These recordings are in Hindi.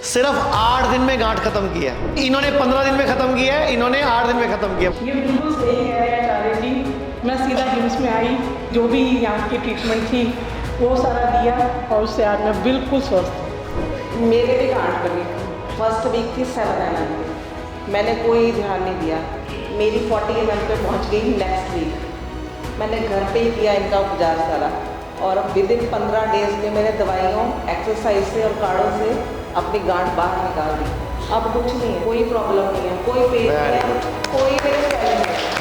सिर्फ 8 दिन में गांठ खत्म किया है। इन्होंने 15 दिन में खत्म किया है, इन्होंने 8 दिन में खत्म किया। ये बिल्कुल सही कह रहे हैं आचार्य जी। मैं सीधा हिम्स में आई, जो भी यहाँ की ट्रीटमेंट थी वो सारा दिया और उससे आज मैं बिल्कुल स्वस्थ हूँ। मेरे भी गांठ बनी, फर्स्ट वीक थी 7 mm की। मैंने कोई ध्यान नहीं दिया, मेरी 40 mm पे पहुँच गई नेक्स्ट वीक। मैंने घर पे ही किया इनका उपचार सारा, और विद इन 15 डेज में मैंने दवाइयों, एक्सरसाइज से और काढ़ों से अपनी गांठ बाहर निकाल दी। अब कुछ नहीं है, कोई प्रॉब्लम नहीं है, कोई पेन नहीं है, कोई मेरे फैल नहीं है।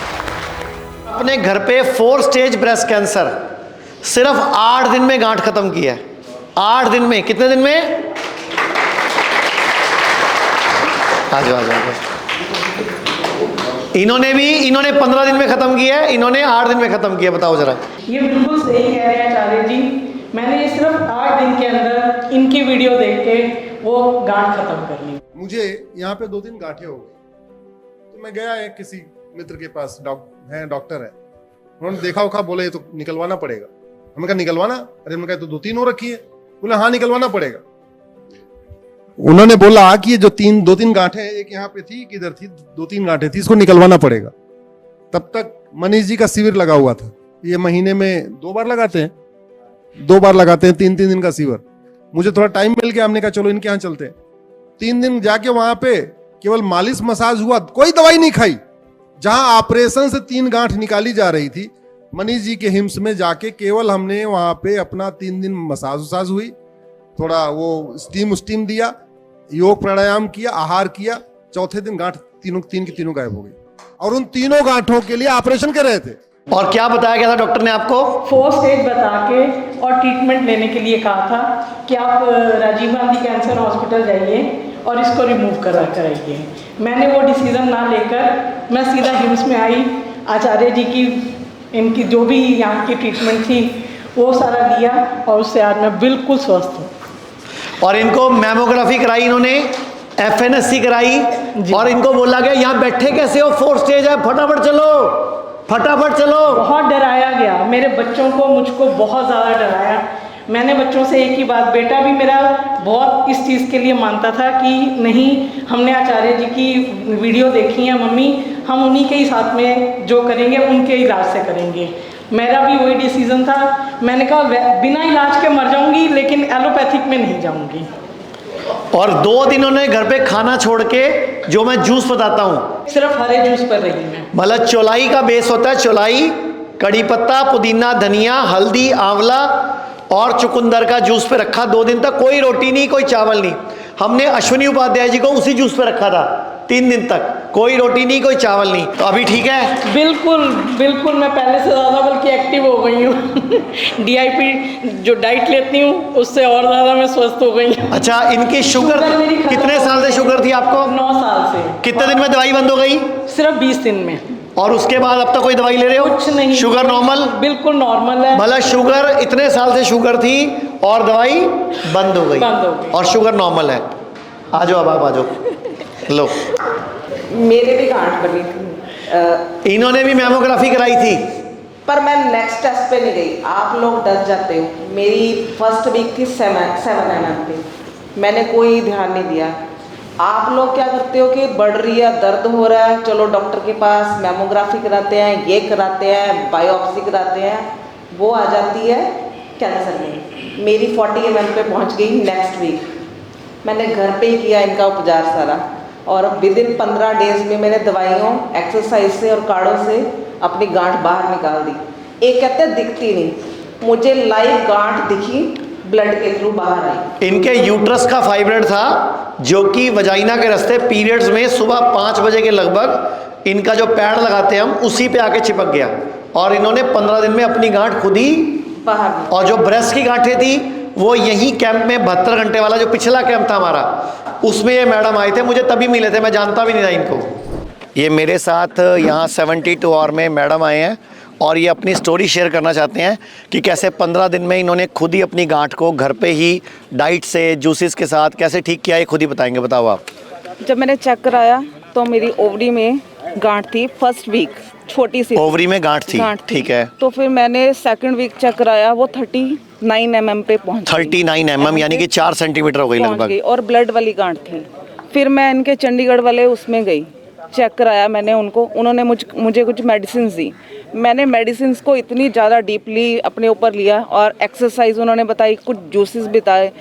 अपने घर पे 4 स्टेज ब्रेस्ट कैंसर सिर्फ 8 दिन में गांठ खत्म किया है। 8 दिन में, कितने दिन में? आ जाओ आ जाओ। इन्होंने 15 दिन में खत्म किया है, इन्होंने 8 दिन में खत्म किया। बताओ जरा। ये बिल्कुल सही कह रहे हैं आचार्य जी। मैंने ये सिर्फ 8 दिन के अंदर इनकी वीडियो देख के वो गांठ खत्म कर ली। मुझे यहाँ पे 2-3 गांठें हो गई, तो मैं गया एक किसी मित्र के पास, डॉक्टर है। उन्होंने देखा उखा, बोले ये तो निकलवाना पड़ेगा। हमने कहा निकलवाना? अरे मैंने कहा तो 2-3 हो रखी है। बोले हाँ निकलवाना पड़ेगा। उन्होंने बोला कि ये जो 2-3 गांठें, एक यहाँ पे थी, किधर थी, 2-3 गांठें थी, इसको निकलवाना पड़ेगा। तब तक मनीष जी का शिविर लगा हुआ था। ये महीने में 2 बार लगाते हैं, 2 बार लगाते हैं, 3-3 दिन का शिविर। मुझे थोड़ा टाइम मिल गया, हमने कहा चलो इनके यहाँ चलते हैं। 3 दिन जाके वहां पे केवल मालिश मसाज हुआ, कोई दवाई नहीं खाई। जहां ऑपरेशन से 3 गांठ निकाली जा रही थी, मनीष जी के हिम्स में जाके केवल हमने वहां पे अपना 3 दिन मसाज वसाज हुई, थोड़ा वो स्टीम दिया, योग प्राणायाम किया, आहार किया। चौथे दिन गांठ तीन की तीनों गायब हो गई, और उन तीनों गांठों के लिए ऑपरेशन कर रहे थे। और क्या बताया गया था डॉक्टर ने आपको? 4 स्टेज बता के और ट्रीटमेंट लेने के लिए कहा था कि आप राजीव गांधी कैंसर हॉस्पिटल जाइए और इसको रिमूव कराइए। मैंने वो डिसीज़न ना लेकर मैं सीधा हिम्स में आई। आचार्य जी की इनकी जो भी यहाँ की ट्रीटमेंट थी वो सारा लिया और उससे आज मैं बिल्कुल स्वस्थ हूँ। और इनको मैमोग्राफी कराई, इन्होंने FNSC कराई, और इनको बोला गया यहाँ बैठे कैसे हो, 4 स्टेज है, फटाफट चलो, फटाफट चलो। बहुत डराया गया, मेरे बच्चों को, मुझको बहुत ज़्यादा डराया। मैंने बच्चों से एक ही बात, बेटा भी मेरा बहुत इस चीज़ के लिए मानता था कि नहीं, हमने आचार्य जी की वीडियो देखी है मम्मी, हम उन्हीं के ही साथ में जो करेंगे उनके इलाज से करेंगे। मेरा भी वही डिसीज़न था। मैंने कहा बिना इलाज के मर जाऊंगी, लेकिन एलोपैथिक में नहीं जाऊंगी। और 2 दिन उन्होंने घर पे खाना छोड़ के, जो मैं जूस बताता हूँ, सिर्फ हरे जूस पर रही मैं। मतलब चौलाई का बेस होता है, चौलाई, कड़ी पत्ता, पुदीना, धनिया, हल्दी, आंवला और चुकंदर का जूस पे रखा 2 दिन तक। कोई रोटी नहीं, कोई चावल नहीं। हमने अश्विनी उपाध्याय जी को उसी जूस पे रखा था 3 दिन तक, कोई रोटी नहीं, कोई चावल नहीं। तो अभी ठीक है? बिल्कुल बिल्कुल, मैं पहले से ज़्यादा बल्कि एक्टिव हो गई हूँ। DIP जो डाइट लेती हूँ उससे और ज़्यादा मैं स्वस्थ हो गई हूँ। अच्छा, इनकी शुगर कितने साल से शुगर थी आपको? 9 साल से। कितने दिन में दवाई बंद हो गई? सिर्फ 20 दिन में। और उसके बाद अब तक कोई दवाई ले रहे हो? कुछ नहीं। Sugar normal? बिल्कुल नॉर्मल है। मतलब शुगर, इतने साल से शुगर थी और दवाई बंद हो गई, और शुगर नॉर्मल है। आ जाओ, अब आप आ जाओ, लो। मेरे भी गांठ बनी थी। इन्होंने भी मैमोग्राफी कराई थी, पर मैं नेक्स्ट टेस्ट पे नहीं गई। आप लोग डर जाते हो। मेरी फर्स्ट वीक थी 7 mm पे, मैंने कोई ध्यान नहीं दिया। आप लोग क्या करते हो कि बढ़ रही है, दर्द हो रहा है, चलो डॉक्टर के पास, मैमोग्राफी कराते हैं, ये कराते हैं, बायोप्सी कराते हैं, वो आ जाती है कैंसर में। मेरी 40 mm पे पहुंच गई नेक्स्ट वीक। मैंने घर पे ही किया इनका उपचार सारा, और विद इन 15 डेज में मैंने दवाइयों, एक्सरसाइज से और काढ़ों से अपनी गांठ बाहर निकाल दी। एक कहते हैं दिखती नहीं, मुझे लाइव गांठ दिखी, ब्लड के थ्रू बाहर आई। इनके यूट्रस का फाइब्रॉइड था, जो कि वजाइना के रास्ते पीरियड्स में सुबह 5 बजे के लगभग इनका जो पैड लगाते हैं हम, उसी पे आके चिपक गया, और इन्होंने 15 दिन में अपनी गांठ खुद ही बाहर। और जो ब्रेस्ट की गांठें थी वो यही कैंप में 72 घंटे वाला जो पिछला कैंप था हमारा, उसमें ये मैडम आए थे, मुझे तभी मिले थे, मैं जानता भी नहीं था इनको। ये मेरे साथ यहाँ 72 आवर में मैडम आए हैं, और ये अपनी स्टोरी शेयर करना चाहते हैं कि कैसे 15 दिन में इन्होंने खुद ही अपनी गांठ को घर पे ही डाइट से, जूसेस के साथ कैसे ठीक किया, ये खुद ही बताएंगे। बताओ आप। जब मैंने चेक कराया तो मेरी ओवरी में गांठ थी फर्स्ट वीक, छोटी सी ओवरी में गांठ थी, गांठ थी। ठीक है। तो फिर मैंने सेकंड वीक चेक कराया, वो 39 mm पे पहुंच गई। 39 mm यानी कि 4 सेंटीमीटर हो गई पहुंच गई, लगभग। और ब्लड वाली गांठ थी। फिर मैं इनके चंडीगढ़ वाले उसमें गई, चेक कराया मैंने उनको, उन्होंने मुझे कुछ मेडिसिन दी। मैंने मेडिसिन को इतनी ज़्यादा डीपली अपने ऊपर लिया, और एक्सरसाइज उन्होंने बताई, कुछ जूसेस बताए,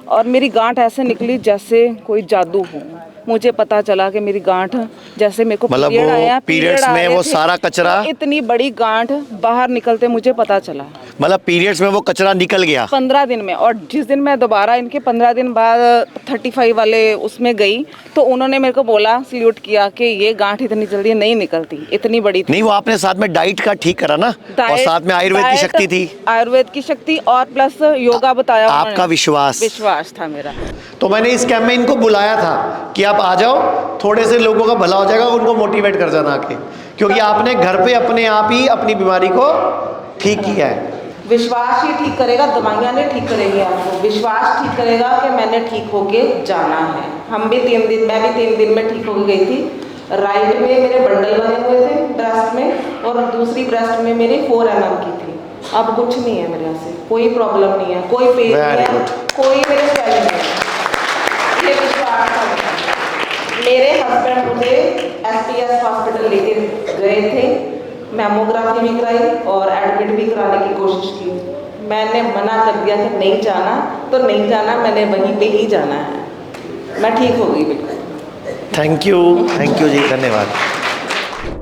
और मेरी गांठ ऐसे निकली जैसे कोई जादू हो। मुझे पता चला कि मेरी गांठ, जैसे मेरे को मतलब पीरियड वो आया, पीरियड्स आ में रहे वो थे, सारा कचरा, तो इतनी बड़ी गांठ बाहर निकलते मुझे पता चला। मतलब पीरियड्स में वो कचरा निकल गया 15 दिन में। और जिस दिन मैं दोबारा इनके 15 दिन बाद 35 वाले उसमें गई, तो उन्होंने मेरे को बोला, सल्यूट किया कि ये गांठ इतनी जल्दी नहीं निकलती, इतनी बड़ी थी। नहीं, वो आपने साथ में डाइट का ठीक करा ना, और साथ में आयुर्वेद की शक्ति थी, आयुर्वेद की शक्ति, और प्लस योगा बताया आपका उन्होंने। विश्वास था मेरा। तो मैंने इस कैंप में इनको बुलाया था कि आप आ जाओ, थोड़े से लोगों का भला हो जाएगा, उनको मोटिवेट कर जाना आके, क्योंकि आपने घर पे अपने आप ही अपनी बीमारी को ठीक किया है। विश्वास ही ठीक करेगा, दवाइयाँ नहीं ठीक करेंगी आपको। विश्वास ठीक करेगा कि मैंने ठीक होके जाना है। मैं भी 3 दिन में ठीक होके गई थी। राइट में मेरे बंडल बने हुए थे ब्रेस्ट में, और दूसरी ब्रेस्ट में मेरी 4 mm की थी। अब कुछ नहीं है मेरे से, कोई प्रॉब्लम नहीं है, कोई पेन नहीं है, कोई मेरे स्वेलिंग नहीं है। ये विश्वास था मेरा। मेरे हस्बैंड मुझे SPS हॉस्पिटल लेके गए थे, मैमोग्राफी भी कराई और एडमिट भी कराने की कोशिश की। मैंने मना कर दिया कि नहीं जाना तो नहीं जाना, मैंने वहीं पे ही जाना है। मैं ठीक हो गई बिल्कुल। थैंक यू जी, धन्यवाद।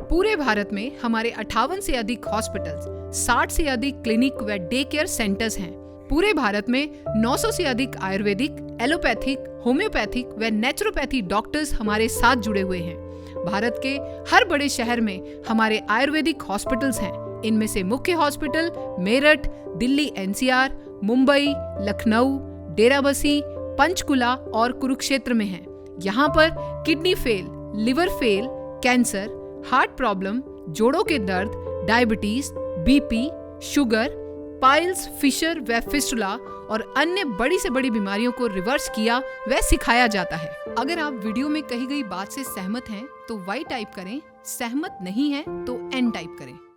पूरे भारत में हमारे 58 से अधिक हॉस्पिटल्स, 60 से अधिक क्लिनिक व डे केयर सेंटर्स हैं। पूरे भारत में 900 से अधिक आयुर्वेदिक, एलोपैथिक, होम्योपैथिक व नेचुरोपैथी डॉक्टर्स हमारे साथ जुड़े हुए हैं। भारत के हर बड़े शहर में हमारे आयुर्वेदिक हॉस्पिटल्स हैं। इनमें से मुख्य हॉस्पिटल मेरठ, दिल्ली NCR, मुंबई, लखनऊ, डेराबसी, पंचकुला और कुरुक्षेत्र में हैं। यहाँ पर kidney fail, liver fail, cancer, heart problem, जोड़ों के दर्द, diabetes, BP, sugar, piles, fissure व फिस्टुला और अन्य बड़ी से बड़ी बीमारियों को रिवर्स किया व सिखाया जाता है। अगर आप वीडियो में कही गई बात से सहमत हैं तो Y टाइप करें, सहमत नहीं हैं तो N टाइप करें।